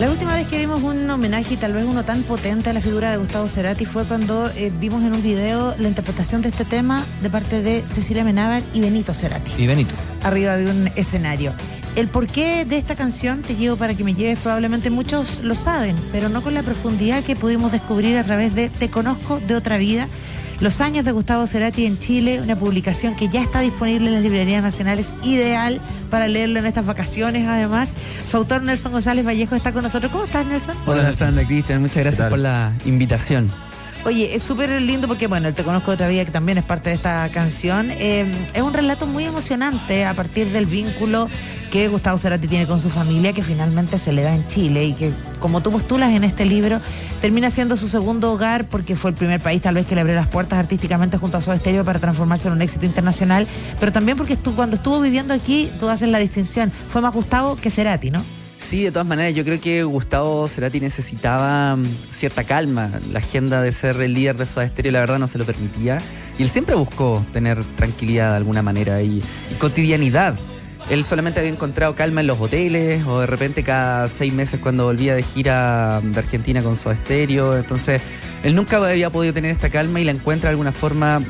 La última vez que vimos un homenaje, y tal vez uno tan potente a la figura de Gustavo Cerati, fue cuando vimos en un video la interpretación de este tema de parte de Cecilia Menábar y Benito Cerati. Y Benito. Arriba de un escenario. El porqué de esta canción, Te llevo para que me lleves, probablemente muchos lo saben, pero no con la profundidad que pudimos descubrir a través de Te conozco de otra vida. Los años de Gustavo Cerati en Chile, una publicación que ya está disponible en las librerías nacionales, ideal para leerlo en estas vacaciones. Además, su autor Nelson González Vallejo está con nosotros. ¿Cómo estás, Nelson? Hola, Sandra, Cristian, muchas gracias por la invitación. Oye, es súper lindo porque, bueno, el Te conozco de otra vida, que también es parte de esta canción, es un relato muy emocionante a partir del vínculo que Gustavo Cerati tiene con su familia, que finalmente se le da en Chile y que, como tú postulas en este libro, termina siendo su segundo hogar porque fue el primer país tal vez que le abrió las puertas artísticamente junto a Soda Stereo para transformarse en un éxito internacional, pero también porque cuando estuvo viviendo aquí, tú haces la distinción, fue más Gustavo que Cerati, ¿no? Sí, de todas maneras, yo creo que Gustavo Cerati necesitaba cierta calma. La agenda de ser el líder de Soda Stereo, la verdad, no se lo permitía. Y él siempre buscó tener tranquilidad de alguna manera y cotidianidad. Él solamente había encontrado calma en los hoteles o de repente cada 6 meses cuando volvía de gira de Argentina con Soda Stereo. Entonces, él nunca había podido tener esta calma y la encuentra de alguna forma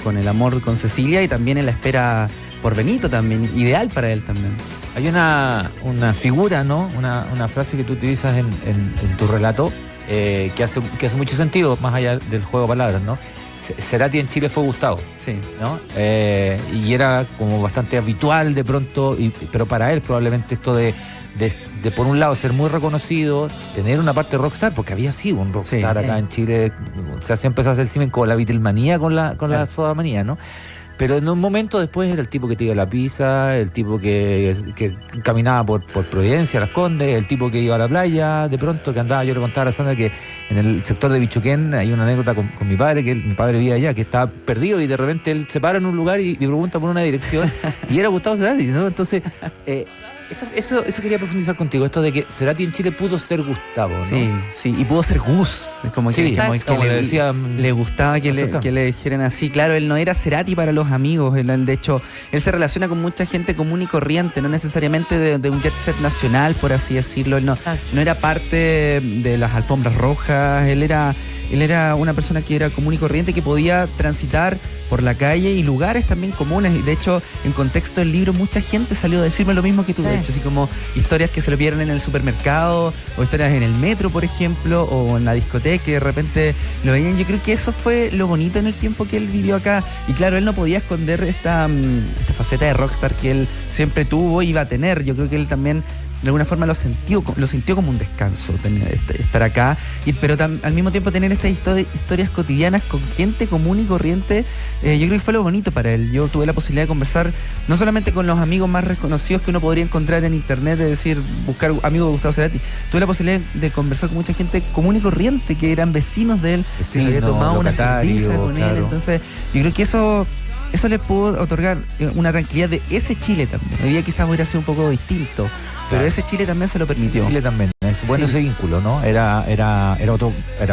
con el amor con Cecilia y también en la espera por Benito también, ideal para él también. Hay una figura, ¿no? Una frase que tú utilizas en tu relato que hace mucho sentido, más allá del juego de palabras, ¿no? Cerati en Chile fue Gustavo, sí, ¿no? Y era como bastante habitual de pronto, pero para él probablemente esto de por un lado ser muy reconocido, tener una parte rockstar, porque había sido un rockstar acá en Chile, o sea, siempre se hace el cimen con la Beatlemanía, con la sodamanía, ¿no? Pero en un momento después era el tipo que te iba a la pizza, el tipo que caminaba por Providencia, Las Condes, el tipo que iba a la playa, de pronto que andaba, yo le contaba a Sandra que en el sector de Bichuquén hay una anécdota con mi padre, que mi padre vivía allá, que estaba perdido y de repente él se para en un lugar y pregunta por una dirección y era Gustavo Cerati, ¿no? Entonces, eso quería profundizar contigo, esto de que Cerati en Chile pudo ser Gustavo, ¿no? Sí, y pudo ser Gus, como le gustaba que le dijeran así. Claro, él no era Cerati para los amigos, de hecho, él se relaciona con mucha gente común y corriente, no necesariamente de un jet set nacional, por así decirlo. Él no era parte de las alfombras rojas, él era una persona que era común y corriente, que podía transitar por la calle y lugares también comunes. Y de hecho, en contexto del libro, mucha gente salió a decirme lo mismo que tú, de hecho, así como historias que se lo vieron en el supermercado, o historias en el metro, por ejemplo, o en la discoteca, que de repente lo veían. Yo creo que eso fue lo bonito en el tiempo que él vivió acá. Y claro, él no podía esconder esta faceta de rockstar que él siempre tuvo y iba a tener. Yo creo que él también de alguna forma lo sintió como un descanso estar acá, pero al mismo tiempo tener estas historias cotidianas con gente común y corriente. Yo creo que fue lo bonito para él. Yo tuve la posibilidad de conversar no solamente con los amigos más reconocidos que uno podría encontrar en internet, es decir, buscar amigos de Gustavo Cerati. Tuve la posibilidad de conversar con mucha gente común y corriente que eran vecinos de él, que se había tomado una cerveza con él. Entonces yo creo que eso le pudo otorgar una tranquilidad de ese Chile también. Hoy día quizás hubiera sido un poco distinto, pero ese Chile también se lo permitió. Chile también, es bueno ese vínculo, ¿no? Era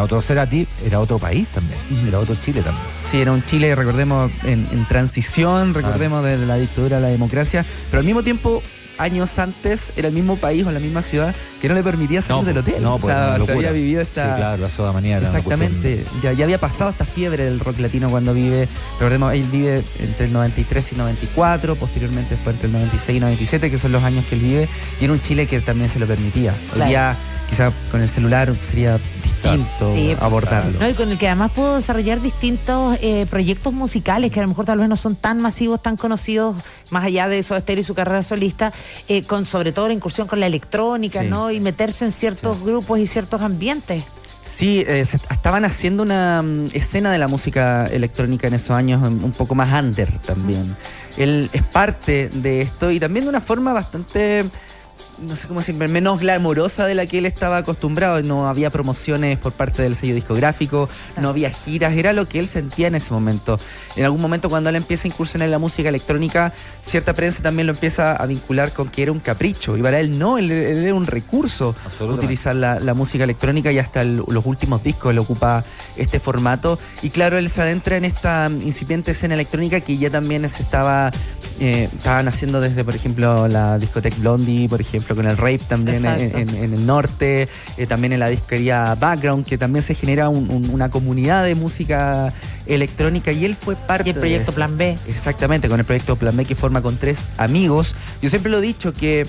otro Cerati, era otro país también, era otro Chile también. Sí, era un Chile, recordemos, en transición, recordemos de la dictadura a la democracia, pero al mismo tiempo, años antes, era el mismo país o la misma ciudad que no le permitía salir del hotel. No, pues, se había vivido esta... Sí, claro, la sodamanía. Exactamente. Ya había pasado esta fiebre del rock latino cuando vive... Recordemos, él vive entre el 93 y 94, posteriormente después entre el 96 y 97, que son los años que él vive, y era un Chile que también se lo permitía. Hoy día, quizá con el celular sería distinto abordarlo. No, y con el que además pudo desarrollar distintos proyectos musicales que a lo mejor tal vez no son tan masivos, tan conocidos, más allá de Soda Stereo y su carrera solista, con sobre todo la incursión con la electrónica, ¿no? Y meterse en ciertos grupos y ciertos ambientes. Sí, estaban haciendo una escena de la música electrónica en esos años un poco más under también. Él es parte de esto y también de una forma bastante... no sé cómo decir, menos glamorosa de la que él estaba acostumbrado. No había promociones por parte del sello discográfico, no había giras, era lo que él sentía en ese momento. En algún momento, cuando él empieza a incursionar en la música electrónica, cierta prensa también lo empieza a vincular con que era un capricho, y para él no, él era un recurso utilizar la música electrónica, y hasta los últimos discos él ocupa este formato. Y claro, él se adentra en esta incipiente escena electrónica que ya también se estaba estaban haciendo desde, por ejemplo, la discoteca Blondie, por ejemplo, con el Rape también en el norte, también en la disquería Background, que también se genera una comunidad de música electrónica, y él fue parte de el proyecto Plan B. Exactamente, con el proyecto Plan B, que forma con 3 amigos. Yo siempre lo he dicho que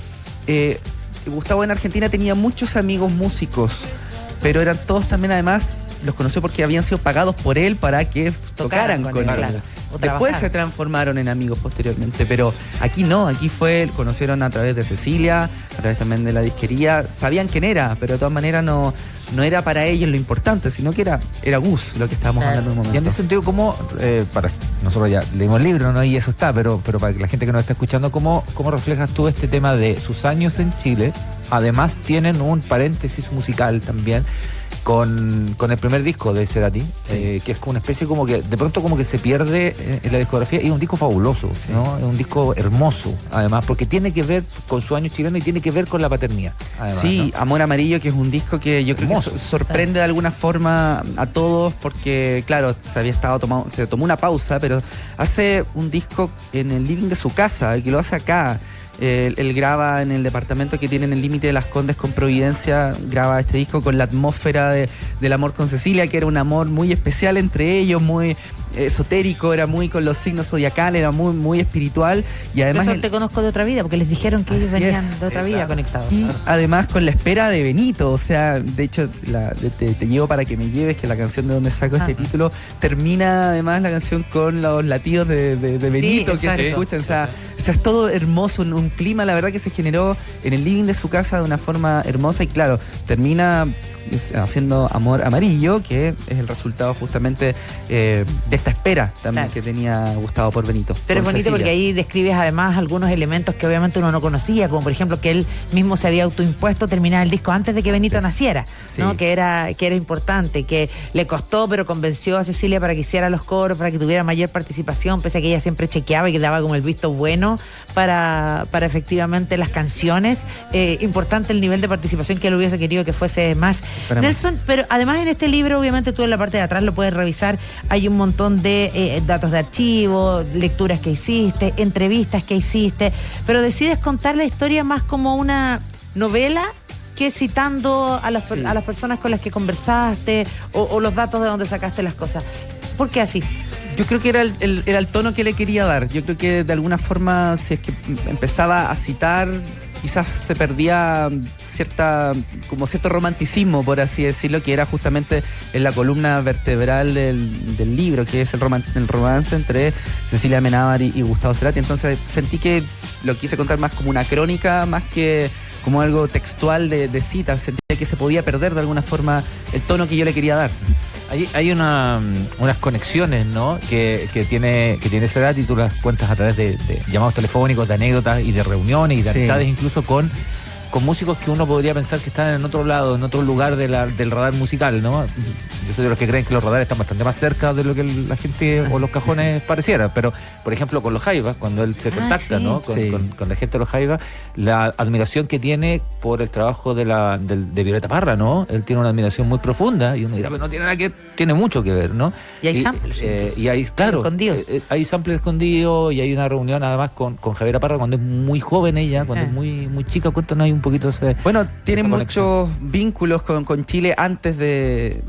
Gustavo en Argentina tenía muchos amigos músicos, pero eran todos también, además, los conoció porque habían sido pagados por él para que tocaran con él. Claro. Después se transformaron en amigos posteriormente, pero aquí no, aquí conocieron a través de Cecilia, a través también de la disquería, sabían quién era, pero de todas maneras no era para ellos lo importante, sino que era Gus lo que estábamos hablando en un momento. Y en ese sentido, ¿cómo, nosotros ya leímos el libro, ¿no? Y eso está, pero para la gente que nos está escuchando, ¿cómo reflejas tú este tema de sus años en Chile? Además tienen un paréntesis musical también con el primer disco de Cerati, que es como una especie como que de pronto como que se pierde en la discografía, y es un disco fabuloso, ¿no? Es un disco hermoso, además, porque tiene que ver con su año chileno y tiene que ver con la paternidad, además, sí, ¿no? Amor Amarillo, que es un disco que yo hermoso, creo que sorprende de alguna forma a todos, porque claro, se tomó una pausa, pero hace un disco en el living de su casa, el que lo hace acá. Él graba en el departamento que tiene en el límite de Las Condes con Providencia, graba este disco con la atmósfera del amor con Cecilia, que era un amor muy especial entre ellos, muy esotérico, era muy con los signos zodiacales, era muy, muy espiritual, y además Te conozco de otra vida, porque les dijeron que ellos venían de otra vida conectados. Y además con la espera de Benito, o sea, de hecho te llevo para que me lleves, que la canción de donde saco este título, termina además la canción con los latidos de Benito, que se escuchan, o sea, es todo hermoso, un clima, la verdad, que se generó en el living de su casa de una forma hermosa, y claro, termina haciendo Amor Amarillo, que es el resultado justamente de esta espera también que tenía Gustavo por Benito. Pero es bonito Cecilia, porque ahí describes además algunos elementos que obviamente uno no conocía, como por ejemplo que él mismo se había autoimpuesto terminar el disco antes de que Benito naciera, ¿no? Que era importante, que le costó, pero convenció a Cecilia para que hiciera los coros, para que tuviera mayor participación, pese a que ella siempre chequeaba y que daba como el visto bueno para efectivamente las canciones. Importante el nivel de participación que él hubiese querido que fuese más. Nelson, pero además en este libro, obviamente tú en la parte de atrás lo puedes revisar, hay un montón de datos de archivo, lecturas que hiciste, entrevistas que hiciste, pero decides contar la historia más como una novela que citando a las personas con las que conversaste o los datos de donde sacaste las cosas. ¿Por qué así? Yo creo que era el tono que le quería dar. Yo creo que de alguna forma, si es que empezaba a citar, quizás se perdía cierto romanticismo, por así decirlo, que era justamente en la columna vertebral del libro, que es el romance entre Cecilia Amenábar y Gustavo Cerati. Entonces sentí que lo quise contar más como una crónica, más que como algo textual de citas. Sentí que se podía perder de alguna forma el tono que yo le quería dar. Hay unas conexiones, ¿no? que tiene Cerati, y tú las cuentas a través de llamados telefónicos, de anécdotas y de reuniones y de amistades, incluso con músicos que uno podría pensar que están en otro lado, en otro lugar del radar musical, ¿no? Yo soy de los que creen que los radares están bastante más cerca de lo que la gente o los cajones pareciera, pero por ejemplo con los Jaivas, cuando él se contacta, ¿no? Con la gente de los Jaivas, la admiración que tiene por el trabajo de Violeta Parra, ¿no? Él tiene una admiración muy profunda, y uno dirá, pero no tiene nada tiene mucho que ver, ¿no? Y hay samples. Y hay, claro, escondidos. Hay samples escondidos, y hay una reunión además con Javiera Parra cuando es muy joven ella, cuando es muy, muy chica. Cuéntanos ahí un poquito Bueno, tiene muchos vínculos con Chile antes de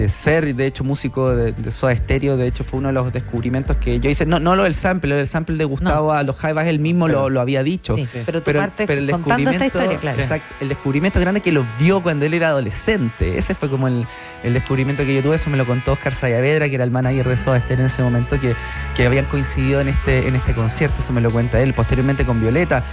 ser, de hecho, músico de Soda Stereo. De hecho, fue uno de los descubrimientos que yo hice. No lo del sample, de Gustavo a los Jaivas, él mismo lo había dicho. Sí, pero el contando esta historia, claro. Exacto, el descubrimiento grande que lo vio cuando él era adolescente. Ese fue como el descubrimiento que yo tuve. Eso me lo contó Oscar Saavedra, que era el manager de Soda Stereo en ese momento, que habían coincidido en este concierto. Eso me lo cuenta él. Posteriormente con Violeta.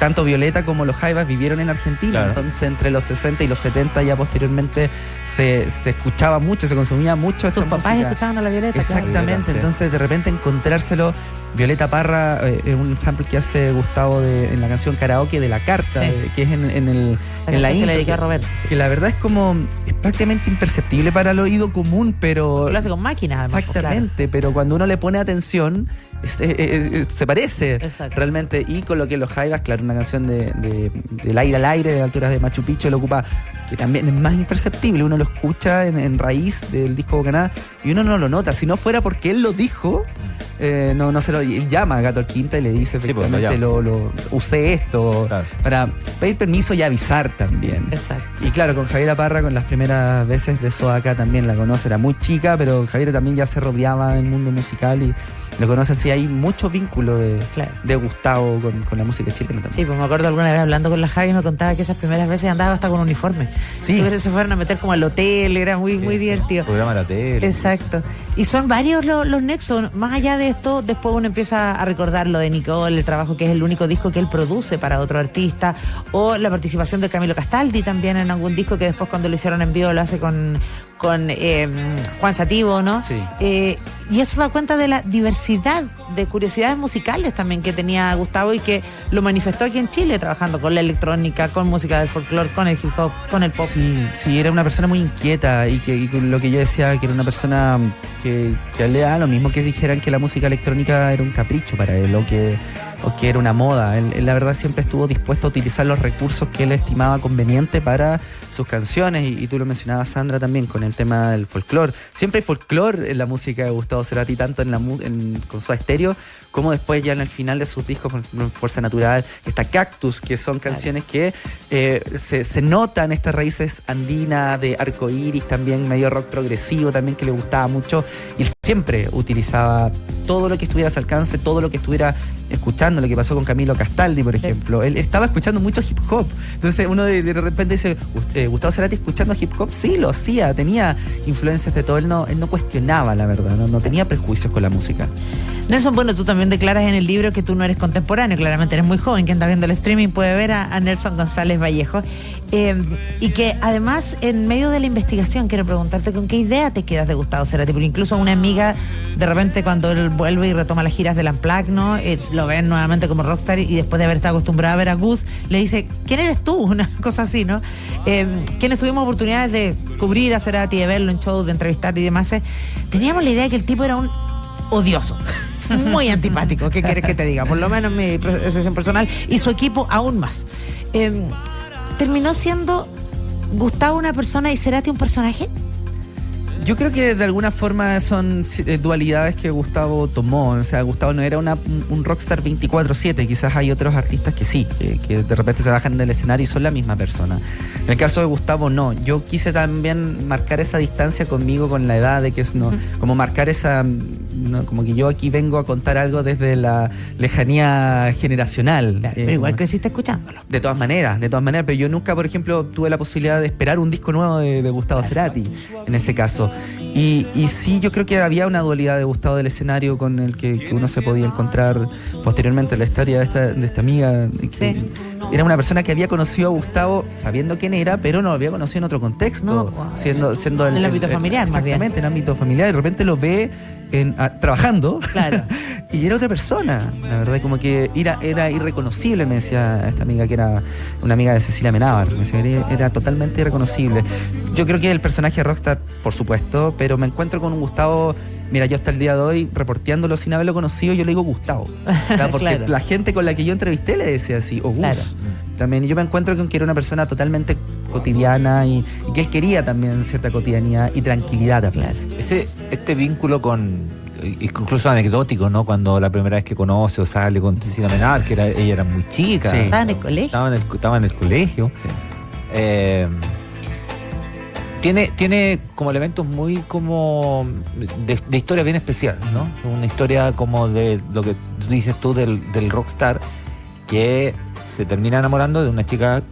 Tanto Violeta como los Jaivas vivieron en Argentina, claro. Entonces entre los 60 y los 70 ya posteriormente se escuchaba mucho, se consumía mucho esta música. Tus papás escuchaban a la Violeta. Exactamente, claro. Entonces de repente encontrárselo, Violeta Parra, es un sample que hace Gustavo en la canción Karaoke de La Carta, que es en la intro, que le dediqué a Roberto. Que la verdad es prácticamente imperceptible para el oído común, pero... Lo hace con máquinas, además. Exactamente, claro. Pero cuando uno le pone atención, se parece. Exacto. Realmente. Y con lo que los Jaivas, claro, una canción del aire al aire, de alturas de Machu Picchu, lo ocupa, que también es más imperceptible. Uno lo escucha en raíz del disco Bocaná y uno no lo nota. Si no fuera porque él lo dijo, no se lo llama a Gato Alquinta y le dice efectivamente usé esto para pedir permiso y avisar también. Exacto. Y claro, con Javiera Parra, con las primeras veces de Sodaca también la conoce, era muy chica, pero Javiera también ya se rodeaba del mundo musical y lo conoce, así hay mucho vínculo de Gustavo con la música chilena también. Sí, pues me acuerdo alguna vez hablando con la Javi, me contaba que esas primeras veces andaba hasta con uniforme. Sí. Entonces se fueron a meter como al hotel, era muy divertido. Programa de la tele. Exacto. Y son varios los nexos. Más allá de esto, después uno empieza a recordar lo de Nicole, el trabajo que es el único disco que él produce para otro artista, o la participación de Camilo Castaldi también en algún disco que después cuando lo hicieron en vivo lo hace con Juan Sativo, ¿no? Sí. Y eso da cuenta de la diversidad de curiosidades musicales también que tenía Gustavo y que lo manifestó aquí en Chile, trabajando con la electrónica, con música del folclore, con el hip hop, con el pop. Sí, era una persona muy inquieta y lo que yo decía, que era una persona que le da lo mismo que dijeran que la música electrónica era un capricho para él o que era una moda. Él la verdad siempre estuvo dispuesto a utilizar los recursos que él estimaba conveniente para sus canciones y tú lo mencionabas, Sandra, también con el tema del folclore. Siempre hay folclore en la música de Gustavo Cerati, tanto con Soda Stereo como después ya en el final de sus discos con Fuerza Natural, está Cactus, que son canciones que se notan estas raíces andinas de arcoíris, también medio rock progresivo también que le gustaba mucho, y él siempre utilizaba todo lo que estuviera a su alcance, todo lo que estuviera escuchando, lo que pasó con Camilo Castaldi, por ejemplo. Él estaba escuchando mucho hip hop, entonces uno de repente dice, Gustavo Cerati escuchando hip hop, sí, lo hacía, tenía influencias de todo, él no cuestionaba, la verdad, no tenía prejuicios con la música. Nelson, bueno, tú también declaras en el libro que tú no eres contemporáneo, claramente eres muy joven, quien está viendo el streaming puede ver a Nelson González Vallejo, y que además en medio de la investigación quiero preguntarte con qué idea te quedas de Gustavo Cerati, porque incluso una amiga de repente cuando él vuelve y retoma las giras del Unplugged, ¿no? Lo ven nuevamente como rockstar y después de haber estado acostumbrado a ver a Gus, le dice, ¿quién eres tú? Una cosa así, ¿no? Quienes tuvimos oportunidades de cubrir a Cerati, de verlo en shows, de entrevistar y demás, teníamos la idea de que el tipo era un odioso, muy antipático, ¿qué quieres que te diga? Por lo menos mi percepción personal, y su equipo aún más. ¿Terminó siendo Gustavo una persona y Cerati un personaje? Yo creo que de alguna forma son dualidades que Gustavo tomó. O sea, Gustavo no era un rockstar 24/7. Quizás hay otros artistas que sí, que de repente se bajan del escenario y son la misma persona. En el caso de Gustavo, no. Yo quise también marcar esa distancia conmigo, con la edad, de que es como marcar esa... No, como que yo aquí vengo a contar algo desde la lejanía generacional. Claro, pero igual creciste escuchándolo. De todas maneras, pero yo nunca, por ejemplo, tuve la posibilidad de esperar un disco nuevo de Gustavo Cerati, en ese caso. Y sí, yo creo que había una dualidad de Gustavo del escenario con el que uno se podía encontrar posteriormente en la historia de esta amiga. Que era una persona que había conocido a Gustavo sabiendo quién era, pero no lo había conocido en otro contexto. Siendo en el ámbito familiar, más bien. Exactamente, en el ámbito familiar. Y de repente lo ve trabajando. Claro. Y era otra persona. La verdad, como que era irreconocible, me decía esta amiga, que era una amiga de Cecilia Menábar. Me decía que era totalmente irreconocible. Yo creo que el personaje de rockstar, por supuesto, pero me encuentro con un Gustavo. Mira, yo hasta el día de hoy, reporteándolo sin haberlo conocido, yo le digo Gustavo. Porque claro, la gente con la que yo entrevisté le decía así, o Gus. Claro. También yo me encuentro con que era una persona totalmente cotidiana y que él quería también cierta cotidianidad y tranquilidad también. Claro. Este vínculo incluso anecdótico, ¿no? Cuando la primera vez que conoce o sale con Cecilia Menábar, que ella era muy chica. Sí. Estaba en el colegio. Estaba en el colegio. Sí. Tiene como elementos muy como de historia bien especial, ¿no? Una historia como de lo que dices tú del rockstar que se termina enamorando de una chica,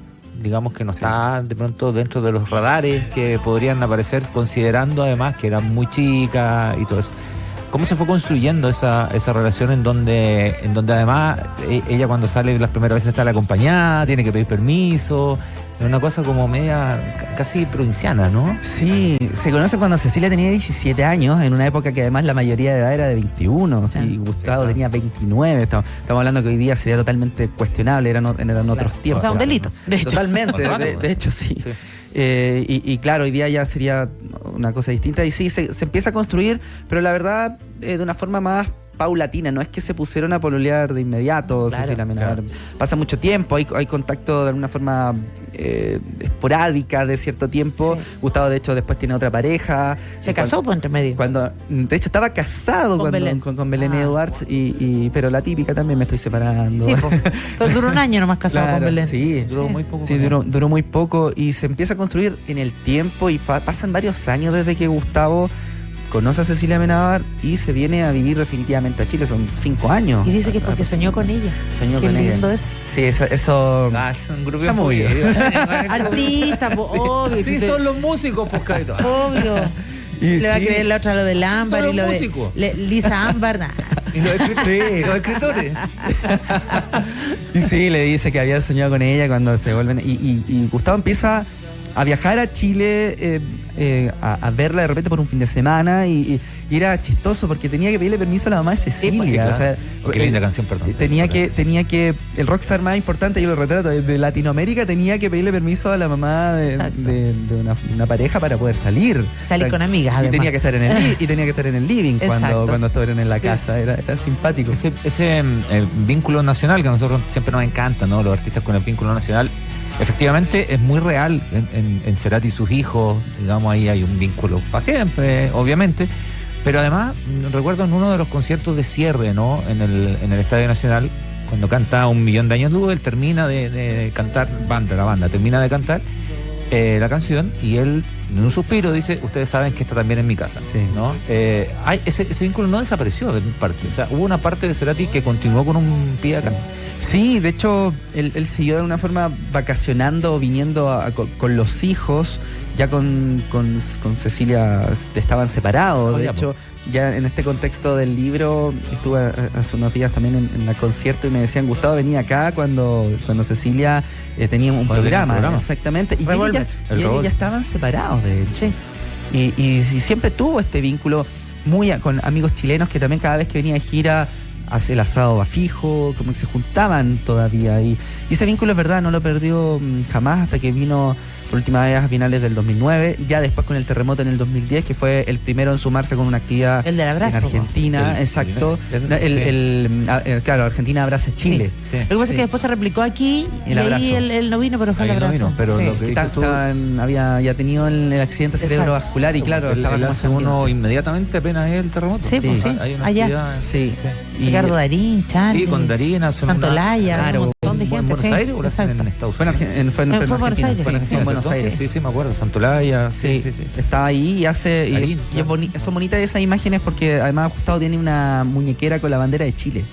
digamos, que no está de pronto dentro de los radares que podrían aparecer, considerando además que era muy chica y todo eso. ¿Cómo se fue construyendo esa relación en donde además ella cuando sale las primeras veces sale acompañada, tiene que pedir permiso? Es una cosa como media casi provinciana, ¿no? Sí, se conoce cuando Cecilia tenía 17 años, en una época que además la mayoría de edad era de 21, sí, y Gustavo tenía 29. Estamos hablando que hoy día sería totalmente cuestionable, eran otros tiempos. O sea, un delito, de hecho. Totalmente, de hecho sí. Y claro, hoy día ya sería una cosa distinta y sí, se empieza a construir, pero la verdad de una forma más paulatina, no es que se pusieron a pololear de inmediato, claro, Cecilia Amenábar. Pasa mucho tiempo, hay contacto de alguna forma esporádica de cierto tiempo. Sí. Gustavo, de hecho, después tiene otra pareja. Se casó por entre medio. De hecho, estaba casado con Belén Edwards, pero la típica también, me estoy separando. Sí, pero duró un año nomás casado, claro, con Belén. Sí, duró muy poco. Sí, duró muy poco y se empieza a construir en el tiempo y pasan varios años desde que Gustavo conoce a Cecilia Amenábar y se viene a vivir definitivamente a Chile. Son 5 años. Y dice que porque soñó con ella. Soñó con ella. Es. Sí, eso es un grupo está muy bien. Artistas, obvio. Sí, son los músicos, pues, Caito. Obvio. Le va a creer la otra lo del Ámbar y lo de Lisa Ámbar. Y los escritores. Y sí, le dice que había soñado con ella cuando se vuelven. Y Gustavo empieza a viajar a Chile a verla de repente por un fin de semana y era chistoso porque tenía que pedirle permiso a la mamá de Cecilia. Sí, claro. Qué linda canción, perdón. Tenía que el rockstar más importante, yo lo retrato, de Latinoamérica, tenía que pedirle permiso a la mamá de una pareja para poder salir. Salir con amigas, además. Y tenía que estar en el living cuando estuvieran en la casa. Era simpático. Ese vínculo nacional que a nosotros siempre nos encanta, ¿no? Los artistas con el vínculo nacional. Efectivamente es muy real en Cerati y sus hijos, digamos, ahí hay un vínculo para siempre, obviamente, pero además recuerdo en uno de los conciertos de cierre, ¿no? en el Estadio Nacional, cuando canta Un Millón de Años Luz, él termina de cantar, la banda termina de cantar la canción y él en un suspiro dice, ustedes saben que está también en mi casa, sí, ¿no? Ese vínculo no desapareció de mi parte, o sea, hubo una parte de Cerati que continuó con un pie acá. Sí, de hecho, él siguió de alguna forma vacacionando, viniendo con los hijos. Ya con Cecilia estaban separados. De hecho, ya en este contexto del libro, estuve hace unos días también en el concierto y me decían, Gustavo venía acá cuando Cecilia tenía un programa. Exactamente. Y ellos ya estaban separados, de hecho. Sí. Y siempre tuvo este vínculo con amigos chilenos que también cada vez que venía de gira hace el asado a fijo, como que se juntaban todavía. Y ese vínculo es verdad, no lo perdió jamás hasta que vino por última vez a finales del 2009, ya después con el terremoto en el 2010, que fue el primero en sumarse con una actividad en Argentina, exacto. Claro, Argentina abraza Chile. Sí. Lo que pasa es que después se replicó aquí y ahí él no vino, pero fue el abrazo. No pero lo que había ya tenido el accidente cerebrovascular y claro, él hace uno inmediatamente apenas el terremoto. Sí, pues sí, hay una allá. Sí. Ricardo Darín, Charlie. Sí, con Darín. Santolaya. Claro. ¿En Buenos Aires o en Estados Unidos? Fue en Buenos Aires. En Buenos Aires. Sí, me acuerdo. Santolaya. Sí. Estaba ahí y hace. Son bonitas esas imágenes porque además Gustavo tiene una muñequera con la bandera de Chile.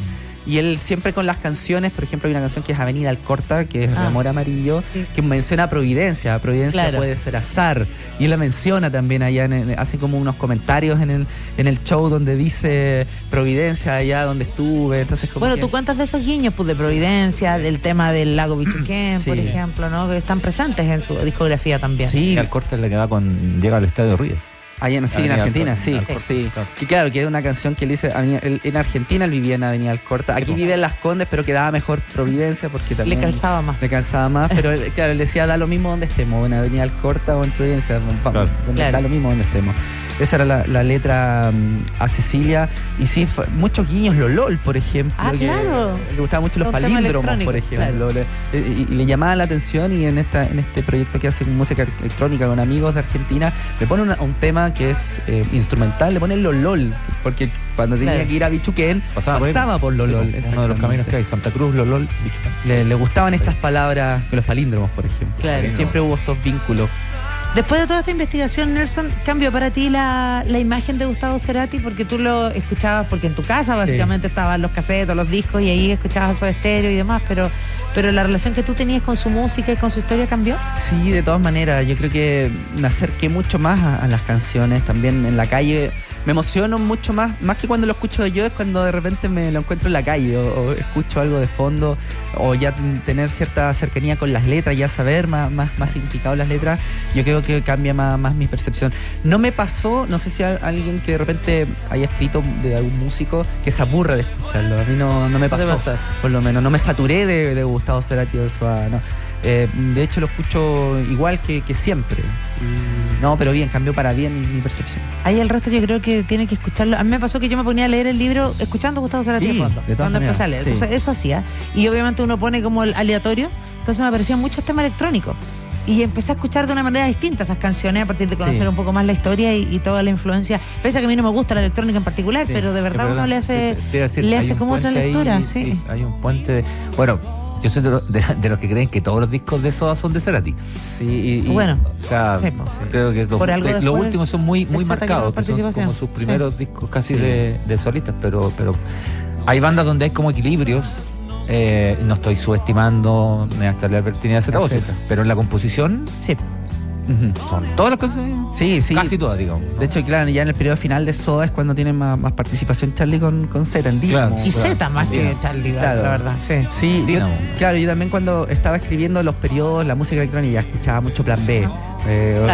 Y él siempre con las canciones, por ejemplo, hay una canción que es Avenida Alcorta, que es El Amor Amarillo, que menciona Providencia. Providencia puede ser azar. Y él la menciona también allá, hace como unos comentarios en el show donde dice Providencia, allá donde estuve. Entonces, como tú cuentas de esos guiños, pues de Providencia, del tema del lago Bichuquén, por ejemplo, ¿no? Que están presentes en su discografía también. Sí. Alcorta es la que llega al Estadio Río. Allá en Argentina, sí. Y claro, que es una canción que él dice, en Argentina él vivía en Avenida Alcorta, aquí vive en Las Condes, pero quedaba mejor Providencia porque también... Le calzaba más, pero claro, él decía, da lo mismo donde estemos, en Avenida Alcorta o en Providencia, da lo mismo donde estemos. Esa era la letra a Cecilia. Y sí, muchos guiños, Lolol, por ejemplo. Claro. Le gustaban mucho los palíndromos, por ejemplo. Claro. Y le llamaba la atención y en este proyecto que hace música electrónica con amigos de Argentina, le pone un tema que es instrumental, le pone Lolol, porque cuando tenía que ir a Bichuquén, pasaba por Lolol. Uno de los caminos que hay, Santa Cruz, Lolol, Bichuquén. Le gustaban estas palabras, los palíndromos, por ejemplo. Claro. Siempre hubo estos vínculos. Después de toda esta investigación, Nelson, ¿cambió para ti la imagen de Gustavo Cerati? Porque tú lo escuchabas, porque en tu casa básicamente estaban los casetos, los discos, y ahí escuchabas Soda Stereo y demás, pero la relación que tú tenías con su música y con su historia cambió. Sí, de todas maneras, yo creo que me acerqué mucho más a las canciones, también en la calle. Me emociono mucho más que cuando lo escucho yo, es cuando de repente me lo encuentro en la calle o escucho algo de fondo, o ya tener cierta cercanía con las letras, ya saber más significado las letras. Yo creo que cambia más mi percepción. No me pasó, no sé si alguien que de repente haya escrito de algún músico que se aburra de escucharlo. A mí no me pasó, por lo menos. No me saturé de Gustavo Cerati o de Soda, no. De hecho lo escucho igual que siempre. No, pero bien, cambió para bien mi percepción. Ahí el resto yo creo que tiene que escucharlo. A mí me pasó que yo me ponía a leer el libro escuchando a Gustavo Cerati de fondo, cuando empecé a leer. Sí. Entonces eso hacía. Y obviamente uno pone como el aleatorio, entonces me aparecían muchos temas electrónicos. Y empecé a escuchar de una manera distinta esas canciones a partir de conocer un poco más la historia y toda la influencia. Pese a que a mí no me gusta la electrónica en particular, pero de verdad uno le hace como otra lectura. Ahí, sí, hay un puente. Bueno, yo soy de los que creen que todos los discos de Soda son de Cerati. Sí, bueno. O sea, creo que los últimos son muy marcados, que son como sus primeros discos casi de solistas, pero hay bandas donde hay como equilibrios. No estoy subestimando ni hasta la Albertini de Z, pero en la composición son todas las canciones. Sí. Casi todas, digamos. De hecho, claro, ya en el periodo final de Soda es cuando tiene más participación Charlie con Z en disco. Claro, y Z más que Charlie, claro, la verdad. Sí, yo también cuando estaba escribiendo los periodos, la música electrónica, ya escuchaba mucho Plan B.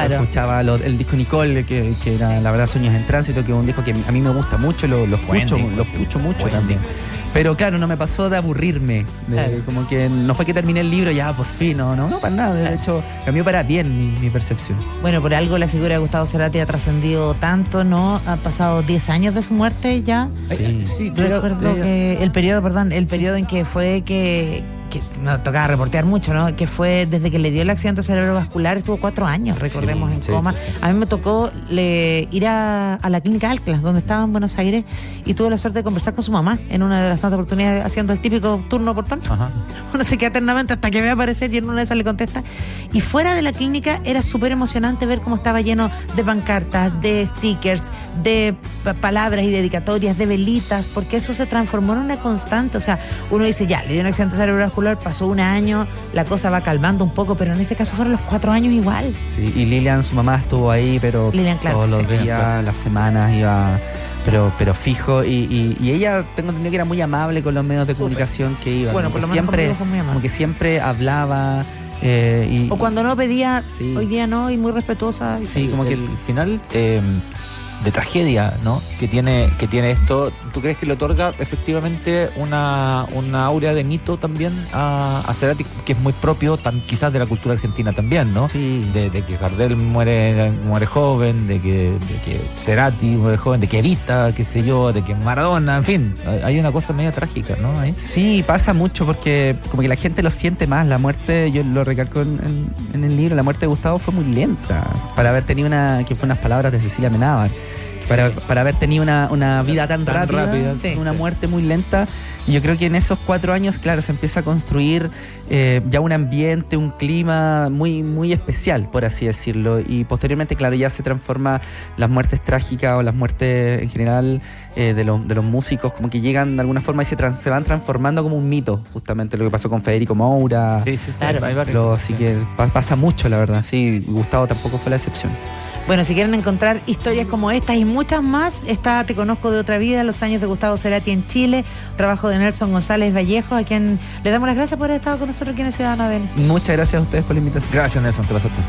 Escuchaba el disco Nicole, que era la verdad Sueños en Tránsito, que es un disco que a mí me gusta mucho, lo escucho mucho también. Pero claro, no me pasó de aburrirme, como que no fue que terminé el libro ya por fin, no para nada, de hecho cambió para bien mi percepción. Bueno, por algo la figura de Gustavo Cerati ha trascendido tanto, ¿no? Han pasado 10 años de su muerte ya. Sí, yo recuerdo que el periodo en que fue que me tocaba reportear mucho, ¿no? Que fue desde que le dio el accidente cerebrovascular, estuvo 4 años, recordemos, en coma. Sí. A mí me tocó ir a la clínica Alcla, donde estaba en Buenos Aires, y tuve la suerte de conversar con su mamá en una de las tantas oportunidades, haciendo el típico turno por tanto. Uno se queda eternamente hasta que ve aparecer y en una de esas le contesta. Y fuera de la clínica era súper emocionante ver cómo estaba lleno de pancartas, de stickers, de palabras y dedicatorias, de velitas, porque eso se transformó en una constante. O sea, uno dice, ya, le dio un accidente cerebrovascular, pasó 1 año, la cosa va calmando un poco, pero en este caso fueron los 4 años igual. Sí, y Lilian, su mamá, estuvo ahí, pero todos los días, las semanas iba, pero fijo, y ella, tengo entendido que era muy amable con los medios de comunicación que iba. Bueno, por lo menos conmigo fue muy amable. Como que siempre hablaba. O cuando no pedía, hoy día no, y muy respetuosa. Sí, como que el final de tragedia, ¿no? que tiene esto, ¿tú crees que le otorga efectivamente una aura de mito también a Cerati, que es muy propio quizás de la cultura argentina también, ¿no? Sí. De que Gardel muere joven, de que Cerati muere joven, de que Evita, qué sé yo, de que Maradona, en fin, hay una cosa media trágica, ¿no? Ahí. Sí, pasa mucho porque como que la gente lo siente más. La muerte, yo lo recalco en el libro, la muerte de Gustavo fue muy lenta, para haber tenido que fue unas palabras de Cecilia Menábar. Para haber tenido una vida tan rápida, una muerte muy lenta. Y yo creo que en esos 4 años, claro, se empieza a construir ya un ambiente, un clima muy, muy especial, por así decirlo. Y posteriormente, claro, ya se transforma las muertes trágicas o las muertes en general de los músicos, como que llegan de alguna forma y se van transformando como un mito, justamente lo que pasó con Federico Moura. Sí, claro. Así que pasa mucho, la verdad. Sí, Gustavo tampoco fue la excepción. Bueno, si quieren encontrar historias como estas y muchas más, está Te Conozco de Otra Vida, los años de Gustavo Cerati en Chile, trabajo de Nelson González Vallejo, a quien le damos las gracias por haber estado con nosotros aquí en Ciudadano ADN. Muchas gracias a ustedes por la invitación. Gracias, Nelson, te pasaste.